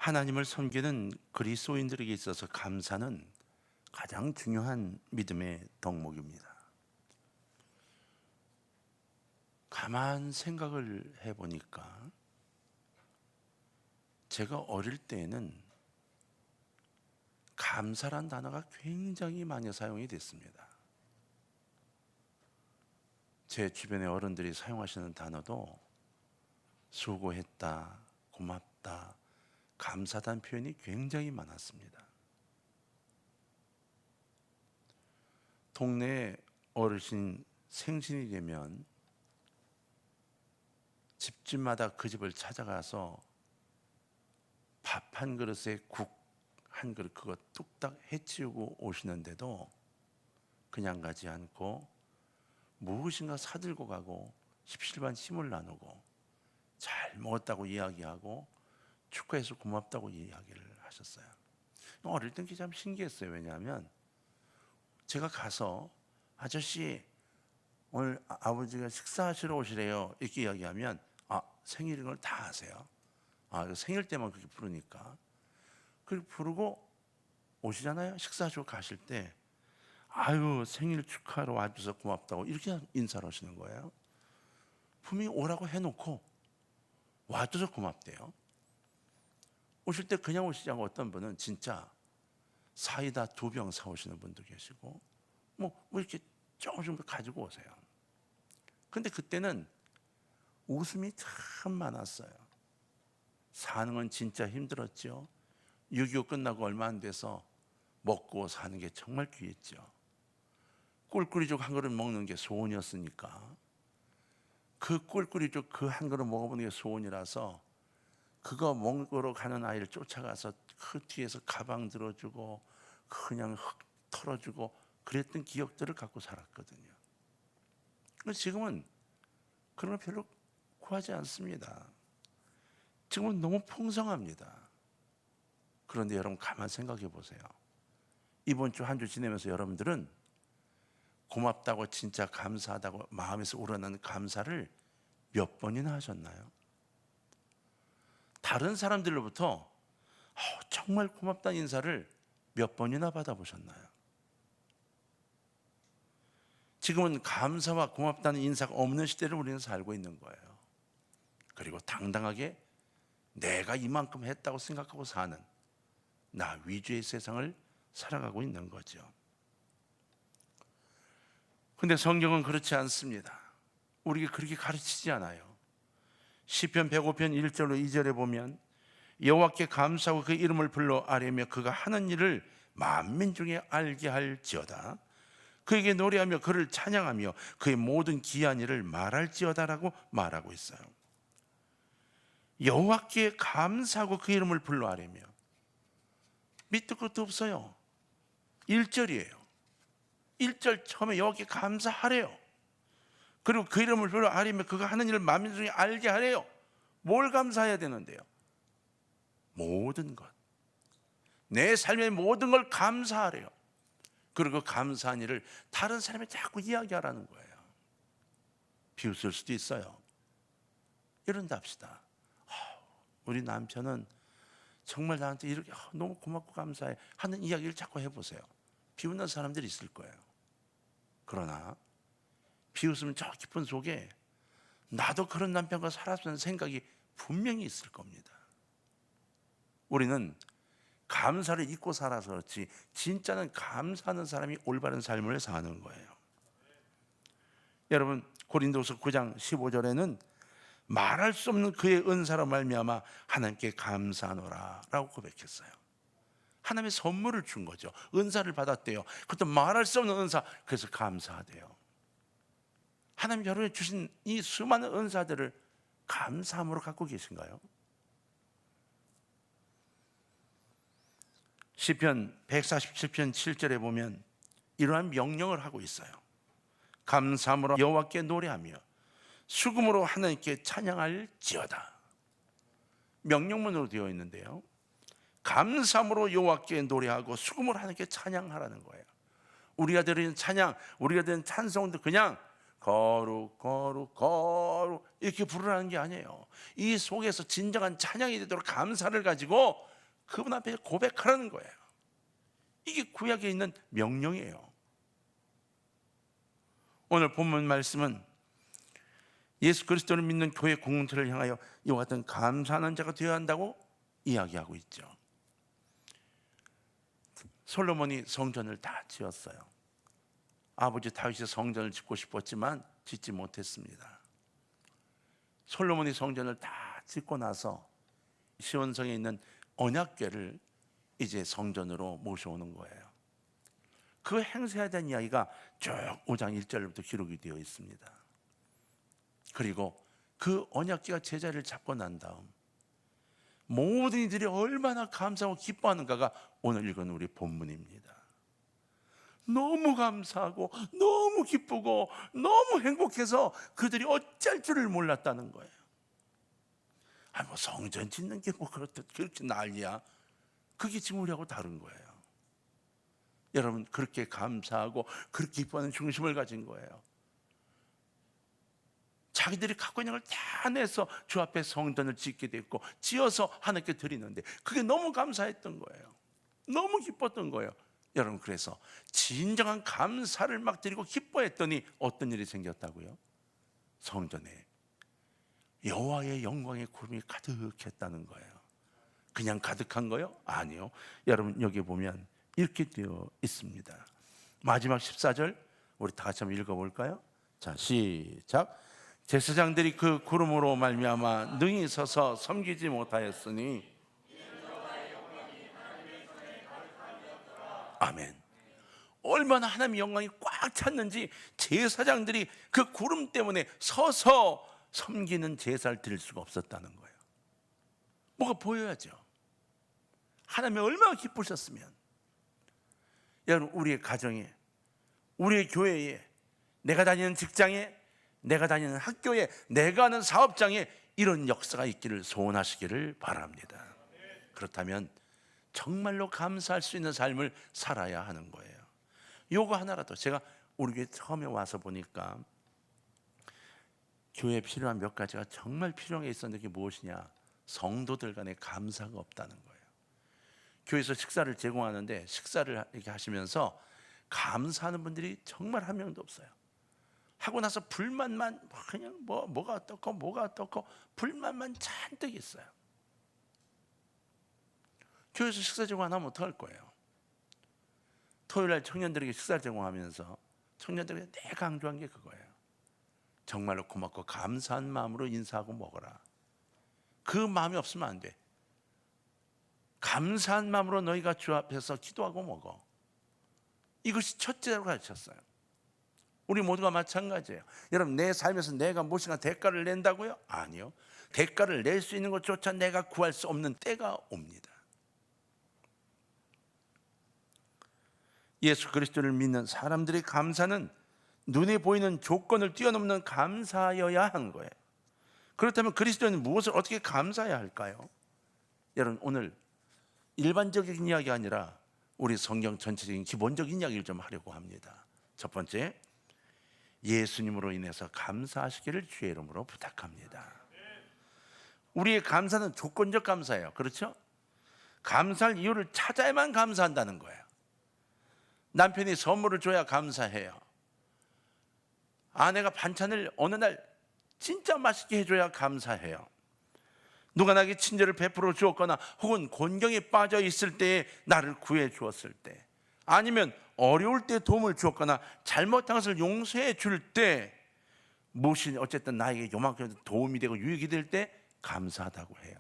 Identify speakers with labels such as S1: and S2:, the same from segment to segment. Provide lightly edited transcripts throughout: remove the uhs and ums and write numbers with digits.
S1: 하나님을 섬기는 그리스도인들에게 있어서 감사는 가장 중요한 믿음의 덕목입니다. 가만 생각을 해보니까 제가 어릴 때에는 감사란 단어가 굉장히 많이 사용이 됐습니다. 제 주변의 어른들이 사용하시는 단어도 수고했다, 고맙다, 감사하다는 표현이 굉장히 많았습니다. 동네 어르신 생신이 되면 집집마다 그 집을 찾아가서 밥 한 그릇에 국 한 그릇 그거 뚝딱 해치우고 오시는데도 그냥 가지 않고 무엇인가 사들고 가고 십실반 힘을 나누고 잘 먹었다고 이야기하고 축하해서 고맙다고 이야기를 하셨어요. 어릴 때 참 신기했어요. 왜냐하면 제가 가서 아저씨 오늘 아버지가 식사하시러 오시래요 이렇게 이야기하면 생일인 걸 다 아세요. 생일 때만 그렇게 부르니까 그렇게 부르고 오시잖아요. 식사하시고 가실 때 아유 생일 축하하러 와줘서 고맙다고 이렇게 인사를 하시는 거예요. 분명히 오라고 해놓고 와줘서 고맙대요. 오실 때 그냥 오시지 않고 어떤 분은 진짜 사이다 2병 사오시는 분도 계시고 뭐 이렇게 조금 가지고 오세요. 근데 그때는 웃음이 참 많았어요. 사는 건 진짜 힘들었죠. 6.25 끝나고 얼마 안 돼서 먹고 사는 게 정말 귀했죠. 꿀꿀이죽 한 그릇 먹는 게 소원이었으니까 그 꿀꿀이죽 그 한 그릇 먹어보는 게 소원이라서 그거 먹으러 가는 아이를 쫓아가서 그 뒤에서 가방 들어주고 그냥 흙 털어주고 그랬던 기억들을 갖고 살았거든요. 지금은 그런 걸 별로 구하지 않습니다. 지금은 너무 풍성합니다. 그런데 여러분 가만 생각해 보세요. 이번 주 한 주 지내면서 여러분들은 고맙다고 진짜 감사하다고 마음에서 우러나는 감사를 몇 번이나 하셨나요? 다른 사람들로부터 정말 고맙다는 인사를 몇 번이나 받아보셨나요? 지금은 감사와 고맙다는 인사가 없는 시대를 우리는 살고 있는 거예요. 그리고 당당하게 내가 이만큼 했다고 생각하고 사는 나 위주의 세상을 살아가고 있는 거죠. 근데 성경은 그렇지 않습니다. 우리에게 그렇게 가르치지 않아요. 시편 105편 1절로 2절에 보면 여호와께 감사하고 그 이름을 불러 아뢰며 그가 하는 일을 만민 중에 알게 할지어다. 그에게 노래하며 그를 찬양하며 그의 모든 기한 일을 말할지어다라고 말하고 있어요. 여호와께 감사하고 그 이름을 불러 아뢰며 밑도 끝도 없어요. 1절이에요. 1절 처음에 여호와께 감사하래요. 그리고 그 이름을 불러 아뢰며 그가 하는 일을 만민 중에 알게 하래요. 뭘 감사해야 되는데요? 모든 것. 내 삶의 모든 걸 감사하래요. 그리고 감사한 일을 다른 사람에 자꾸 이야기하라는 거예요. 비웃을 수도 있어요. 이런다 합시다. 우리 남편은 정말 나한테 이렇게 너무 고맙고 감사해 하는 이야기를 자꾸 해보세요. 비웃는 사람들이 있을 거예요. 그러나 비웃으면 저 깊은 속에 나도 그런 남편과 살았다는 생각이 분명히 있을 겁니다. 우리는 감사를 잊고 살아서 그렇지 진짜는 감사하는 사람이 올바른 삶을 사는 거예요. 여러분 고린도서 9장 15절에는 말할 수 없는 그의 은사로 말미암아 하나님께 감사하노라 라고 고백했어요. 하나님의 선물을 준 거죠. 은사를 받았대요. 그것도 말할 수 없는 은사. 그래서 감사하대요. 하나님 여러분이 주신 이 수많은 은사들을 감사함으로 갖고 계신가요? 시편 147편 7절에 보면 이러한 명령을 하고 있어요. 감사함으로 여호와께 노래하며 수금으로 하나님께 찬양할지어다. 명령문으로 되어 있는데요. 감사함으로 여호와께 노래하고 수금으로 하나님께 찬양하라는 거예요. 우리가 드리는 찬양, 우리가 드리는 찬송도 그냥 거룩 거룩 거룩 이렇게 부르라는 게 아니에요. 이 속에서 진정한 찬양이 되도록 감사를 가지고 그분 앞에 고백하라는 거예요. 이게 구약에 있는 명령이에요. 오늘 본문 말씀은 예수 그리스도를 믿는 교회 공동체를 향하여 이와 같은 감사하는 자가 되어야 한다고 이야기하고 있죠. 솔로몬이 성전을 다 지었어요. 아버지 다윗이 성전을 짓고 싶었지만 짓지 못했습니다. 솔로몬이 성전을 다 짓고 나서 시온성에 있는 언약궤를 이제 성전으로 모셔오는 거예요. 그 행사에 대한 이야기가 쭉 5장 1절부터 기록이 되어 있습니다. 그리고 그 언약궤가 제자리를 잡고 난 다음 모든 이들이 얼마나 감사하고 기뻐하는가가 오늘 읽은 우리 본문입니다. 너무 감사하고 너무 기쁘고 너무 행복해서 그들이 어쩔 줄을 몰랐다는 거예요. 뭐 성전 짓는 게 뭐 그렇게 난리야. 그게 지금 우리하고 다른 거예요. 여러분, 그렇게 감사하고 그렇게 기뻐하는 중심을 가진 거예요. 자기들이 갖고 있는 걸 다 내서 주 앞에 성전을 짓게 됐고 지어서 하나님께 드리는데 그게 너무 감사했던 거예요. 너무 기뻤던 거예요. 여러분, 그래서 진정한 감사를 막 드리고 기뻐했더니 어떤 일이 생겼다고요? 성전에 여호와의 영광의 구름이 가득했다는 거예요. 그냥 가득한 거요? 아니요. 여러분, 여기 보면 이렇게 되어 있습니다. 마지막 14절 우리 다 같이 한번 읽어볼까요? 자, 시작. 제사장들이 그 구름으로 말미암아 능히 서서 섬기지 못하였으니 아멘. 얼마나 하나님의 영광이 꽉 찼는지 제사장들이 그 구름 때문에 서서 섬기는 제사를 드릴 수가 없었다는 거예요. 뭐가 보여야죠. 하나님이 얼마나 기쁘셨으면. 여러분, 우리의 가정에, 우리의 교회에, 내가 다니는 직장에, 내가 다니는 학교에, 내가 하는 사업장에 이런 역사가 있기를 소원하시기를 바랍니다. 그렇다면 정말로 감사할 수 있는 삶을 살아야 하는 거예요. 요거 하나라도, 제가 우리 교회 처음에 와서 보니까 교회에 필요한 몇 가지가 정말 필요한 게 있었는데 그게 무엇이냐? 성도들 간에 감사가 없다는 거예요. 교회에서 식사를 제공하는데 식사를 이렇게 하시면서 감사하는 분들이 정말 한 명도 없어요. 하고 나서 불만만 그냥 뭐가 어떻고 불만만 잔뜩 있어요. 교회에서 식사 제공 안 하면 어떡할 거예요? 토요일날 청년들에게 식사 제공하면서 청년들에게 내 강조한 게 그거예요. 정말로 고맙고 감사한 마음으로 인사하고 먹어라. 그 마음이 없으면 안 돼. 감사한 마음으로 너희가 주 앞에서 기도하고 먹어. 이것이 첫째로 가르쳤어요. 우리 모두가 마찬가지예요. 여러분, 내 삶에서 내가 무엇인가 대가를 낸다고요? 아니요. 대가를 낼 수 있는 것조차 내가 구할 수 없는 때가 옵니다. 예수 그리스도를 믿는 사람들의 감사는 눈에 보이는 조건을 뛰어넘는 감사여야 하는 거예요. 그렇다면 그리스도는 무엇을 어떻게 감사해야 할까요? 여러분, 오늘 일반적인 이야기가 아니라 우리 성경 전체적인 기본적인 이야기를 좀 하려고 합니다. 첫 번째, 예수님으로 인해서 감사하시기를 주의 이름으로 부탁합니다. 우리의 감사는 조건적 감사예요. 그렇죠? 감사할 이유를 찾아야만 감사한다는 거예요. 남편이 선물을 줘야 감사해요. 아내가 반찬을 어느 날 진짜 맛있게 해줘야 감사해요. 누가 나에게 친절을 베풀어 주었거나 혹은 곤경에 빠져 있을 때에 나를 구해 주었을 때, 아니면 어려울 때 도움을 주었거나 잘못한 것을 용서해 줄 때, 무엇이 어쨌든 나에게 요만큼 도움이 되고 유익이 될 때 감사하다고 해요.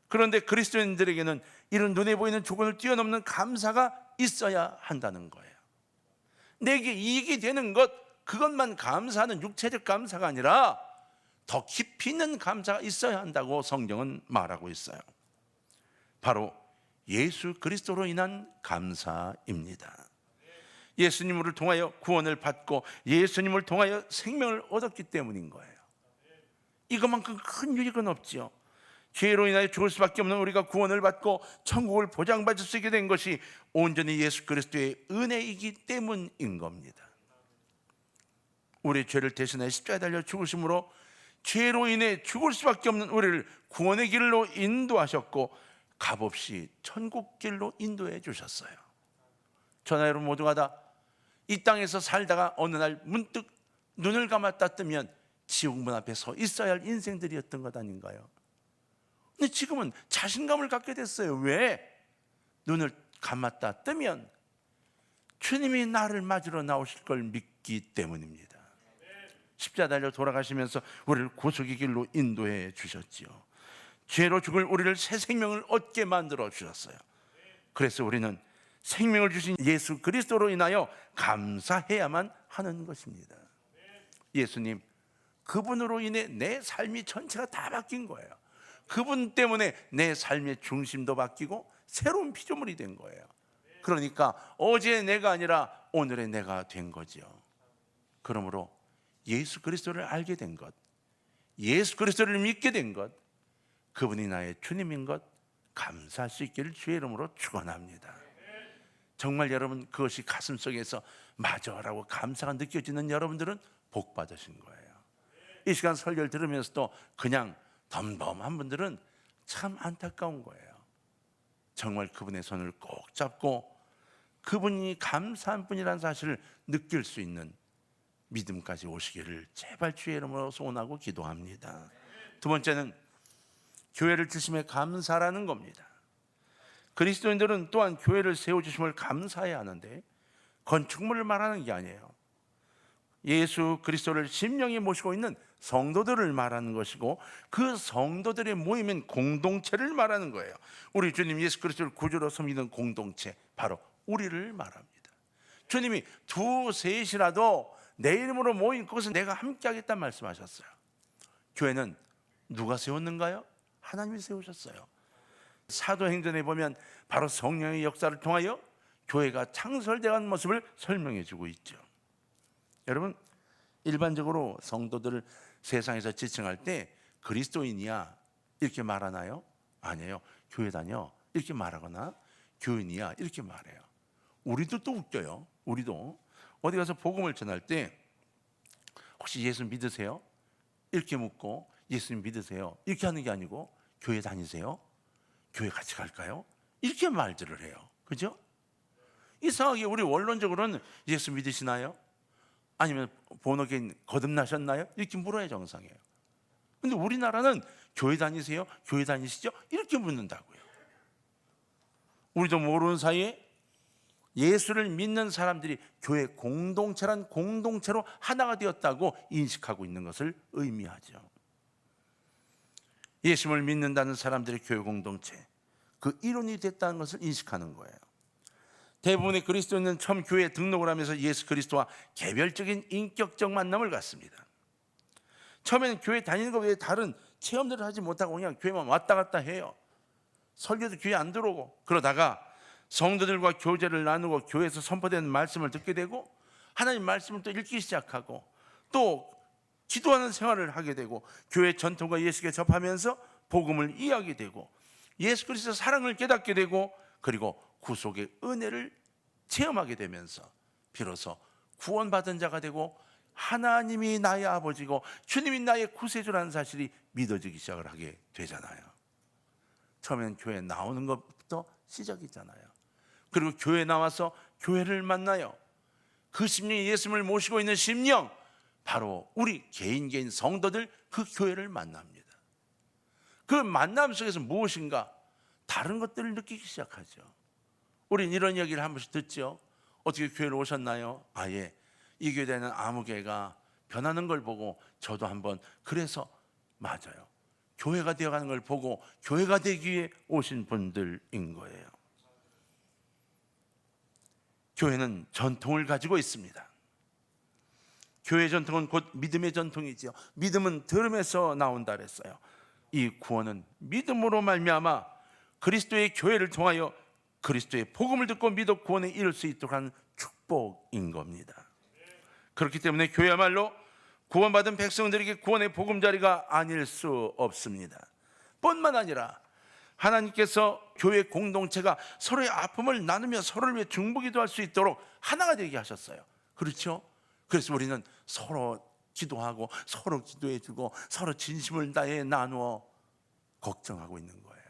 S1: 그런데 그리스도인들에게는 이런 눈에 보이는 조건을 뛰어넘는 감사가 있어야 한다는 거예요. 내게 이익이 되는 것, 그것만 감사하는 육체적 감사가 아니라 더 깊이 있는 감사가 있어야 한다고 성경은 말하고 있어요. 바로 예수 그리스도로 인한 감사입니다. 예수님을 통하여 구원을 받고 예수님을 통하여 생명을 얻었기 때문인 거예요. 이것만큼 큰 유익은 없지요. 죄로 인하여 죽을 수밖에 없는 우리가 구원을 받고 천국을 보장받을 수 있게 된 것이 온전히 예수 그리스도의 은혜이기 때문인 겁니다. 우리의 죄를 대신하여 십자가에 달려 죽으심으로 죄로 인해 죽을 수밖에 없는 우리를 구원의 길로 인도하셨고 값없이 천국 길로 인도해 주셨어요. 저나 여러분 모두가 다 이 땅에서 살다가 어느 날 문득 눈을 감았다 뜨면 지옥 문 앞에 서 있어야 할 인생들이었던 것 아닌가요? 근데 지금은 자신감을 갖게 됐어요. 왜? 눈을 감았다 뜨면 주님이 나를 맞으러 나오실 걸 믿기 때문입니다. 십자가 달려 돌아가시면서 우리를 구속의 길로 인도해 주셨지요. 죄로 죽을 우리를 새 생명을 얻게 만들어 주셨어요. 그래서 우리는 생명을 주신 예수 그리스도로 인하여 감사해야만 하는 것입니다. 예수님, 그분으로 인해 내 삶이 전체가 다 바뀐 거예요. 그분 때문에 내 삶의 중심도 바뀌고 새로운 피조물이 된 거예요. 그러니까 어제의 내가 아니라 오늘의 내가 된 거죠. 그러므로 예수 그리스도를 알게 된 것, 예수 그리스도를 믿게 된 것, 그분이 나의 주님인 것 감사할 수 있기를 주의 이름으로 축원합니다. 정말 여러분 그것이 가슴속에서 맞아라고 감사가 느껴지는 여러분들은 복 받으신 거예요. 이 시간 설교를 들으면서도 그냥 덤덤한 분들은 참 안타까운 거예요. 정말 그분의 손을 꼭 잡고 그분이 감사한 분이라는 사실을 느낄 수 있는 믿음까지 오시기를 제발 주의 이름으로 소원하고 기도합니다. 두 번째는 교회를 주심에 감사라는 겁니다. 그리스도인들은 또한 교회를 세워주심을 감사해야 하는데 건축물을 말하는 게 아니에요. 예수 그리스도를 심령에 모시고 있는 성도들을 말하는 것이고 그 성도들의 모임인 공동체를 말하는 거예요. 우리 주님 예수 그리스도를 구주로 섬기는 공동체, 바로 우리를 말합니다. 주님이 두셋이라도 내 이름으로 모인 곳은 내가 함께 하겠다는 말씀하셨어요. 교회는 누가 세웠는가요? 하나님이 세우셨어요. 사도행전에 보면 바로 성령의 역사를 통하여 교회가 창설되어간 모습을 설명해 주고 있죠. 여러분, 일반적으로 성도들을 세상에서 지칭할 때 그리스도인이야 이렇게 말하나요? 아니에요. 교회 다녀 이렇게 말하거나 교인이야 이렇게 말해요. 우리도 또 웃겨요. 우리도 어디 가서 복음을 전할 때 혹시 예수 믿으세요? 이렇게 묻고 예수님 믿으세요? 이렇게 하는 게 아니고 교회 다니세요? 교회 같이 갈까요? 이렇게 말들을 해요. 그죠? 이상하게 우리 원론적으로는 예수 믿으시나요? 아니면 본어게인 거듭나셨나요? 이렇게 물어야 정상이에요. 근데 우리나라는 교회 다니세요? 교회 다니시죠? 이렇게 묻는다고요. 우리도 모르는 사이에 예수를 믿는 사람들이 교회 공동체란 공동체로 하나가 되었다고 인식하고 있는 것을 의미하죠. 예수를 믿는다는 사람들의 교회 공동체, 그 일원이 됐다는 것을 인식하는 거예요. 대부분의 그리스도인은 처음 교회에 등록을 하면서 예수 그리스도와 개별적인 인격적 만남을 갖습니다. 처음에는 교회 다니는 것 외에 다른 체험들을 하지 못하고 그냥 교회만 왔다 갔다 해요. 설교도 교회 안 들어오고, 그러다가 성도들과 교제를 나누고 교회에서 선포되는 말씀을 듣게 되고 하나님 말씀을 또 읽기 시작하고 또 기도하는 생활을 하게 되고 교회 전통과 예수께 접하면서 복음을 이해하게 되고 예수 그리스도 사랑을 깨닫게 되고 그리고 구속의 은혜를 체험하게 되면서 비로소 구원받은 자가 되고 하나님이 나의 아버지고 주님이 나의 구세주라는 사실이 믿어지기 시작을 하게 되잖아요. 처음엔 교회에 나오는 것부터 시작이잖아요. 그리고 교회에 나와서 교회를 만나요. 그 심령이 예수님을 모시고 있는 심령, 바로 우리 개인 성도들 그 교회를 만납니다. 그 만남 속에서 무엇인가 다른 것들을 느끼기 시작하죠. 우린 이런 이야기를 한 번씩 듣죠. 어떻게 교회를 오셨나요? 아예 이 교회는 아무 교회가 변하는 걸 보고 저도 한번 그래서 맞아요. 교회가 되어가는 걸 보고 교회가 되기 위해 오신 분들인 거예요. 교회는 전통을 가지고 있습니다. 교회 전통은 곧 믿음의 전통이지요. 믿음은 들음에서 나온다 그랬어요. 이 구원은 믿음으로 말미암아 그리스도의 교회를 통하여 그리스도의 복음을 듣고 믿어 구원에 이를 수 있도록 하는 축복인 겁니다. 그렇기 때문에 교회야말로 구원받은 백성들에게 구원의 보금자리가 아닐 수 없습니다. 뿐만 아니라 하나님께서 교회 공동체가 서로의 아픔을 나누며 서로를 위해 중보기도 할 수 있도록 하나가 되게 하셨어요. 그렇죠? 그래서 우리는 서로 기도하고 서로 기도해주고 서로 진심을 다해 나누어 걱정하고 있는 거예요.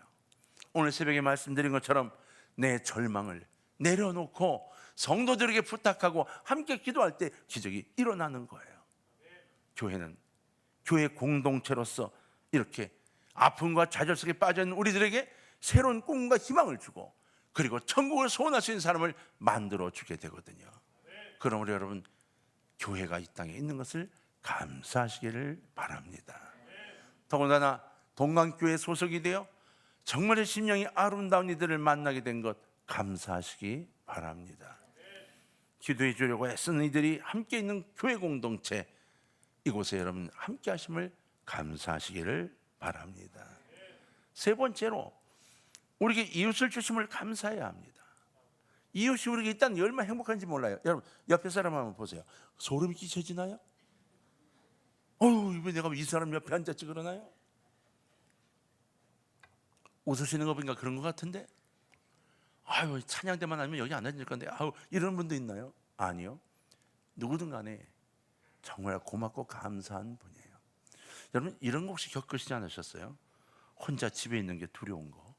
S1: 오늘 새벽에 말씀드린 것처럼 내 절망을 내려놓고 성도들에게 부탁하고 함께 기도할 때 기적이 일어나는 거예요. 교회는 교회 공동체로서 이렇게 아픔과 좌절 속에 빠져있는 우리들에게 새로운 꿈과 희망을 주고 그리고 천국을 소원할 수 있는 사람을 만들어 주게 되거든요. 그럼 우리 여러분 교회가 이 땅에 있는 것을 감사하시기를 바랍니다. 더군다나 동강교회 소속이 되어 정말 심령이 아름다운 이들을 만나게 된 것 감사하시기 바랍니다. 기도해 주려고 애쓰는 이들이 함께 있는 교회 공동체 이곳에 여러분 함께 하심을 감사하시기를 바랍니다. 세 번째로 우리에게 이웃을 주심을 감사해야 합니다. 이웃이 우리에게 있다는 게 얼마나 행복한지 몰라요. 여러분 옆에 사람 한번 보세요. 소름이 끼쳐지나요? 왜 내가 이 사람 옆에 앉았지 그러나요? 웃으시는 거 보니까 그런 것 같은데 찬양 때만 하면 여기 안 앉을 건데 이런 분도 있나요? 아니요. 누구든 간에 정말 고맙고 감사한 분이에요. 여러분 이런 거 혹시 겪으시지 않으셨어요? 혼자 집에 있는 게 두려운 거.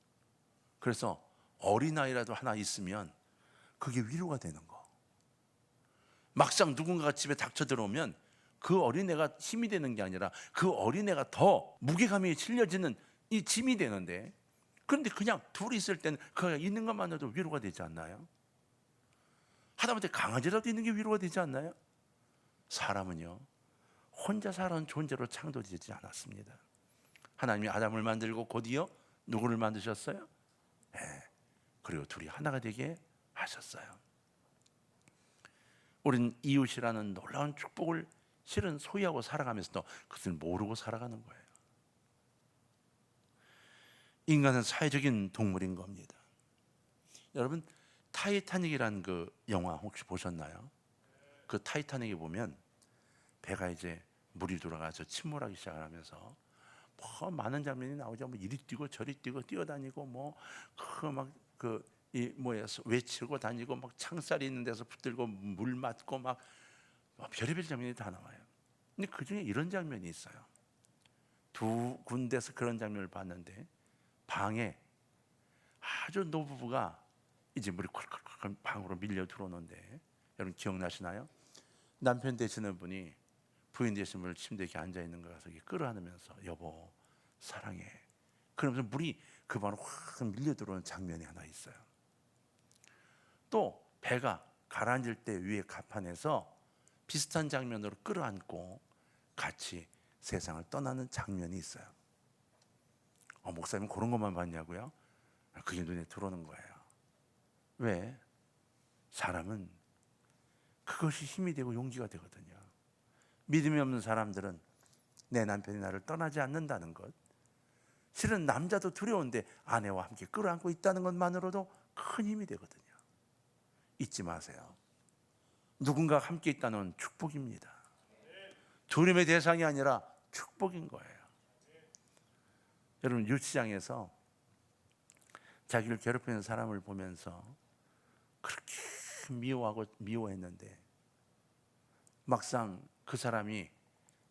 S1: 그래서 어린아이라도 하나 있으면 그게 위로가 되는 거. 막상 누군가가 집에 닥쳐 들어오면 그 어린애가 힘이 되는 게 아니라 그 어린애가 더 무게감이 실려지는 이 짐이 되는데, 그런데 그냥 둘이 있을 때는 그가 있는 것만으로도 위로가 되지 않나요? 하다못해 강아지라도 있는 게 위로가 되지 않나요? 사람은요 혼자 살아온 존재로 창조되지 않았습니다. 하나님이 아담을 만들고 곧이어 누구를 만드셨어요? 그리고 둘이 하나가 되게 하셨어요. 우리는 이웃이라는 놀라운 축복을 실은 소유하고 살아가면서도 그것을 모르고 살아가는 거예요. 인간은 사회적인 동물인 겁니다. 여러분 타이타닉이라는 그 영화 혹시 보셨나요? 그 타이타닉에 보면 배가 이제 물이 들어가서 침몰하기 시작을 하면서 많은 장면이 나오죠. 이리 뛰고 저리 뛰고 뛰어다니고 외치고 다니고 창살이 있는 데서 붙들고 물 맞고 별의별 장면이 다 나와요. 근데 그 중에 이런 장면이 있어요. 두 군데서 그런 장면을 봤는데 방에 아주 노부부가 이제 물이 콸콸콸 방으로 밀려 들어오는데 여러분 기억나시나요? 남편 되시는 분이 부인 되시는 분을 침대에 이렇게 앉아 있는 거 가서 끌어안으면서 여보 사랑해 그러면서 물이 그 방으로 확 밀려 들어오는 장면이 하나 있어요. 또 배가 가라앉을 때 위에 갑판에서 비슷한 장면으로 끌어안고 같이 세상을 떠나는 장면이 있어요. 목사님 그런 것만 봤냐고요? 그게 눈에 들어오는 거예요. 왜? 사람은 그것이 힘이 되고 용기가 되거든요. 믿음이 없는 사람들은 내 남편이 나를 떠나지 않는다는 것, 실은 남자도 두려운데 아내와 함께 끌어안고 있다는 것만으로도 큰 힘이 되거든요. 잊지 마세요. 누군가가 함께 있다는 축복입니다. 두려움의 대상이 아니라 축복인 거예요. 여러분 유치장에서 자기를 괴롭히는 사람을 보면서 그렇게 미워하고 미워했는데 막상 그 사람이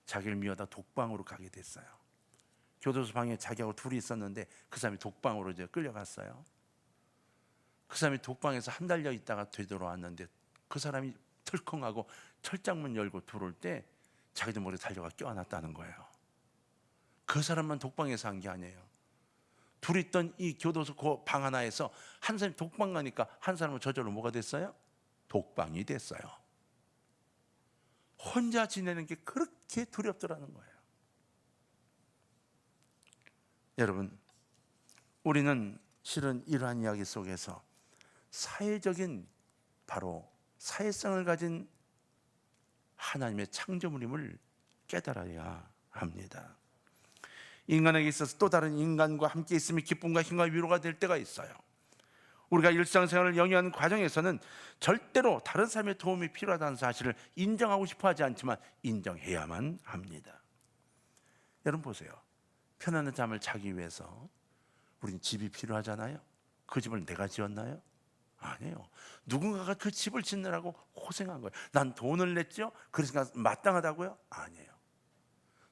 S1: 자기를 미워하다 독방으로 가게 됐어요. 교도소 방에 자기하고 둘이 있었는데 그 사람이 독방으로 이제 끌려갔어요. 그 사람이 독방에서 한 달여 있다가 되돌아왔는데 그 사람이 털컹하고 철장문 열고 들어올 때 자기도 모르게 달려가 껴안았다는 거예요. 그 사람만 독방에서 한 게 아니에요. 둘이 있던 이 교도소 그 방 하나에서 한 사람이 독방 가니까 한 사람은 저절로 뭐가 됐어요? 독방이 됐어요. 혼자 지내는 게 그렇게 두렵더라는 거예요. 여러분 우리는 실은 이러한 이야기 속에서 사회적인 바로 사회성을 가진 하나님의 창조물임을 깨달아야 합니다. 인간에게 있어서 또 다른 인간과 함께 있음이 기쁨과 힘과 위로가 될 때가 있어요. 우리가 일상생활을 영위하는 과정에서는 절대로 다른 사람의 도움이 필요하다는 사실을 인정하고 싶어 하지 않지만 인정해야만 합니다. 여러분 보세요. 편안한 잠을 자기 위해서 우리는 집이 필요하잖아요. 그 집을 내가 지었나요? 아니에요. 누군가가 그 집을 짓느라고 고생한 거예요. 난 돈을 냈죠? 그래서 마땅하다고요? 아니에요.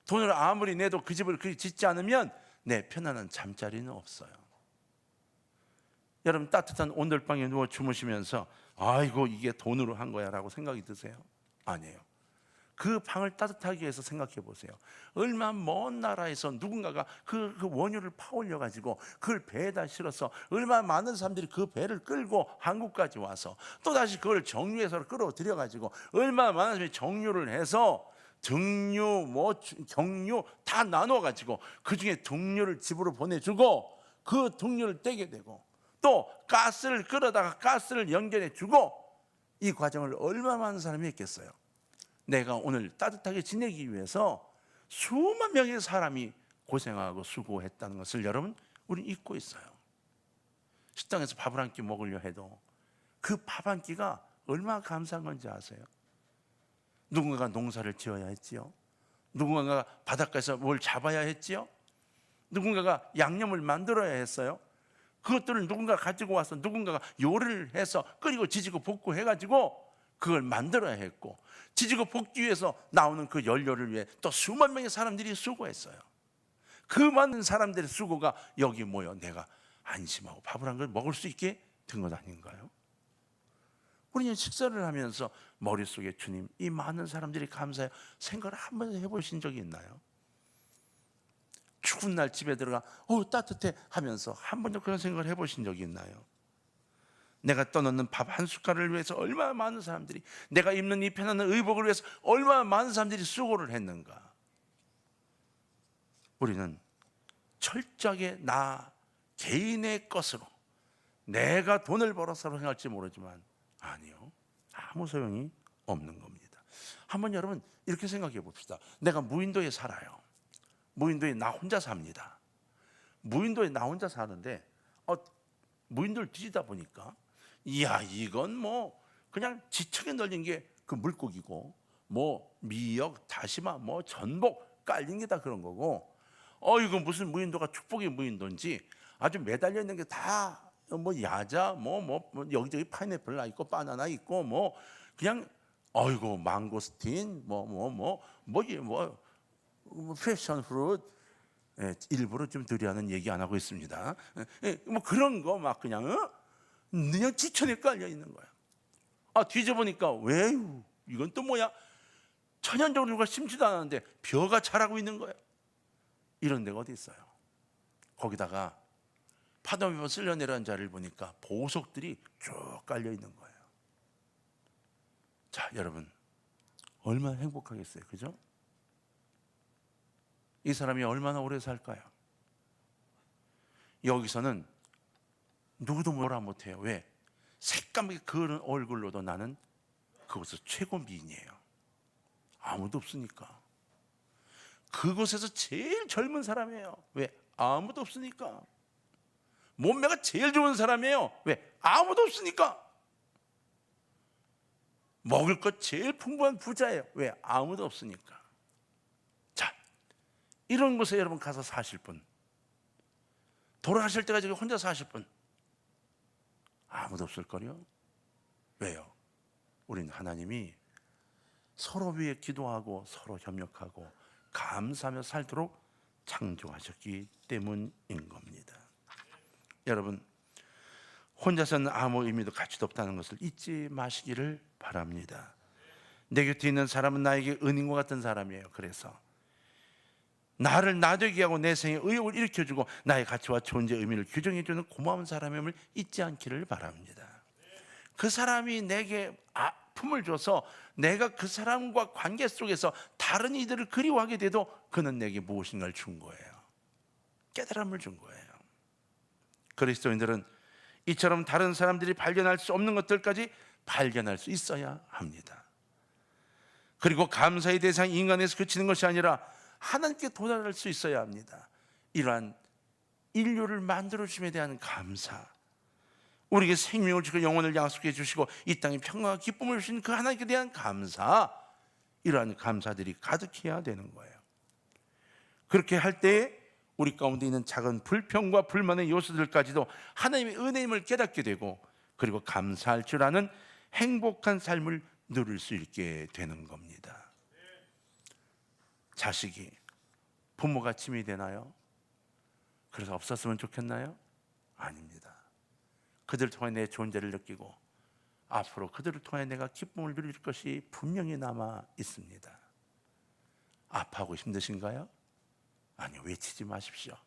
S1: 돈을 아무리 내도 그 집을 짓지 않으면 내 편안한 잠자리는 없어요. 여러분, 따뜻한 온돌방에 누워 주무시면서 아이고 이게 돈으로 한 거야 라고 생각이 드세요? 아니에요. 그 방을 따뜻하게 위해서 생각해 보세요. 얼마나 먼 나라에서 누군가가 그 원유를 파올려 가지고 그걸 배에다 실어서 얼마나 많은 사람들이 그 배를 끌고 한국까지 와서 또다시 그걸 정유해서 끌어들여 가지고 얼마나 많은 사람들이 정유를 해서 등유 경유 다 나눠 가지고 그중에 등유를 집으로 보내주고 그 등유를 떼게 되고 또 가스를 끌어다가 가스를 연결해 주고 이 과정을 얼마나 많은 사람이 했겠어요. 내가 오늘 따뜻하게 지내기 위해서 수만 명의 사람이 고생하고 수고했다는 것을 여러분 우리 잊고 있어요. 식당에서 밥을 한 끼 먹으려 해도 그 밥 한 끼가 얼마나 감사한 건지 아세요? 누군가가 농사를 지어야 했지요. 누군가가 바닷가에서 뭘 잡아야 했지요. 누군가가 양념을 만들어야 했어요. 그것들을 누군가 가지고 와서 누군가가 요리를 해서 끓이고 지지고 볶고 해가지고 그걸 만들어야 했고 지지고 볶기 위해서 나오는 그 연료를 위해 또 수만 명의 사람들이 수고했어요. 그 많은 사람들의 수고가 여기 모여 내가 안심하고 밥을 한 걸 먹을 수 있게 된 것 아닌가요? 우리는 식사를 하면서 머릿속에 주님 이 많은 사람들이 감사해 생각을 한 번 해보신 적이 있나요? 추운 날 집에 들어가 따뜻해 하면서 한 번도 그런 생각을 해보신 적이 있나요? 내가 떠놓는 밥 한 숟갈을 위해서 얼마나 많은 사람들이 내가 입는 이 편안한 의복을 위해서 얼마나 많은 사람들이 수고를 했는가. 우리는 철저하게 나 개인의 것으로 내가 돈을 벌어서 생각할지 모르지만 아니요, 아무 소용이 없는 겁니다. 한번 여러분 이렇게 생각해 봅시다. 내가 무인도에 살아요. 무인도에 나 혼자 삽니다. 무인도에 나 혼자 사는데 무인도를 뒤지다 보니까 이야 이건 뭐 그냥 지척에 널린 게 그 물고기고 뭐 미역, 다시마, 뭐 전복 깔린 게 다 그런 거고 이거 무슨 무인도가 축복의 무인도인지 아주 매달려 있는 게 다 뭐 야자 뭐 여기저기 파인애플 나 있고 바나나 있고 뭐 그냥 어이고 망고스틴 뭐 패션 프루트 일부러 좀 드리하는 얘기 안 하고 있습니다. 뭐 그런 거 막 그냥 지천에 깔려 있는 거야. 뒤져보니까 왜 이건 또 뭐야? 천연적으로 누가 심지도 않았는데 벼가 자라고 있는 거야. 이런 데가 어디 있어요? 거기다가 파도 위로 쓸려 내려온 자리를 보니까 보석들이 쭉 깔려 있는 거예요. 자, 여러분 얼마나 행복하겠어요, 그죠? 이 사람이 얼마나 오래 살까요? 여기서는 누구도 뭐라 못해요. 왜? 새까맣게 그은 얼굴로도 나는 그곳에서 최고 미인이에요. 아무도 없으니까. 그곳에서 제일 젊은 사람이에요. 왜? 아무도 없으니까. 몸매가 제일 좋은 사람이에요. 왜? 아무도 없으니까. 먹을 것 제일 풍부한 부자예요. 왜? 아무도 없으니까. 자, 이런 곳에 여러분 가서 사실 분, 돌아가실 때까지 혼자 사실 분 아무도 없을걸요? 왜요? 우린 하나님이 서로 위해 기도하고 서로 협력하고 감사하며 살도록 창조하셨기 때문인 겁니다. 여러분, 혼자서는 아무 의미도 가치도 없다는 것을 잊지 마시기를 바랍니다. 내 곁에 있는 사람은 나에게 은인과 같은 사람이에요. 그래서 나를 나되게 하고 내 생에 의욕을 일으켜주고 나의 가치와 존재의 의미를 규정해주는 고마운 사람임을 잊지 않기를 바랍니다. 그 사람이 내게 아픔을 줘서 내가 그 사람과 관계 속에서 다른 이들을 그리워하게 돼도 그는 내게 무엇인가를 준 거예요. 깨달음을 준 거예요. 그리스도인들은 이처럼 다른 사람들이 발견할 수 없는 것들까지 발견할 수 있어야 합니다. 그리고 감사의 대상이 인간에서 그치는 것이 아니라 하나님께 도달할 수 있어야 합니다. 이러한 인류를 만들어주심에 대한 감사, 우리에게 생명을 주고 영혼을 약속해 주시고 이 땅에 평화와 기쁨을 주신 그 하나님께 대한 감사, 이러한 감사들이 가득해야 되는 거예요. 그렇게 할 때에 우리 가운데 있는 작은 불평과 불만의 요소들까지도 하나님의 은혜임을 깨닫게 되고 그리고 감사할 줄 아는 행복한 삶을 누릴 수 있게 되는 겁니다. 자식이 부모가 짐이 되나요? 그래서 없었으면 좋겠나요? 아닙니다. 그들을 통해 내 존재를 느끼고 앞으로 그들을 통해 내가 기쁨을 누릴 것이 분명히 남아 있습니다. 아파하고 힘드신가요? 아니요, 외치지 마십시오.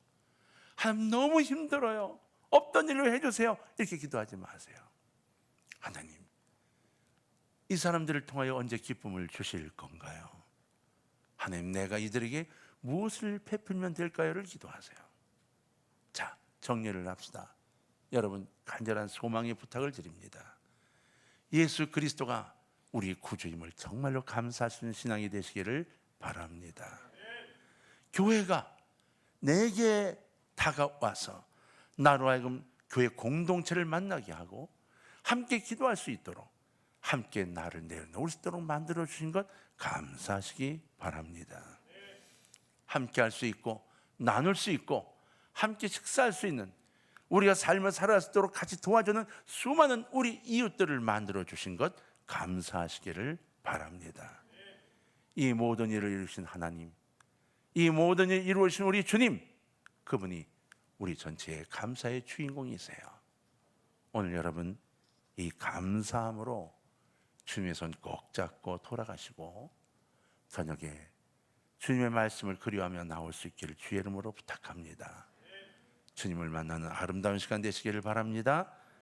S1: 하나님 너무 힘들어요, 없던 일을 해주세요, 이렇게 기도하지 마세요. 하나님, 이 사람들을 통하여 언제 기쁨을 주실 건가요? 하나님, 내가 이들에게 무엇을 베풀면 될까요를 기도하세요. 자, 정리를 합시다. 여러분, 간절한 소망의 부탁을 드립니다. 예수 그리스도가 우리 구주임을 정말로 감사하시는 신앙이 되시기를 바랍니다. 교회가 내게 다가와서 나로 하여금 교회 공동체를 만나게 하고 함께 기도할 수 있도록, 함께 나를 내려놓을 수 있도록 만들어 주신 것 감사하시기 바랍니다. 함께 할 수 있고 나눌 수 있고 함께 식사할 수 있는, 우리가 삶을 살아가도록 같이 도와주는 수많은 우리 이웃들을 만들어 주신 것 감사하시기를 바랍니다. 이 모든 일을 이루신 하나님, 이 모든 일을 이루신 우리 주님, 그분이 우리 전체의 감사의 주인공이세요. 오늘 여러분, 이 감사함으로 주님의 손 꼭 잡고 돌아가시고 저녁에 주님의 말씀을 그리워하며 나올 수 있기를 주의 이름으로 부탁합니다. 주님을 만나는 아름다운 시간 되시기를 바랍니다.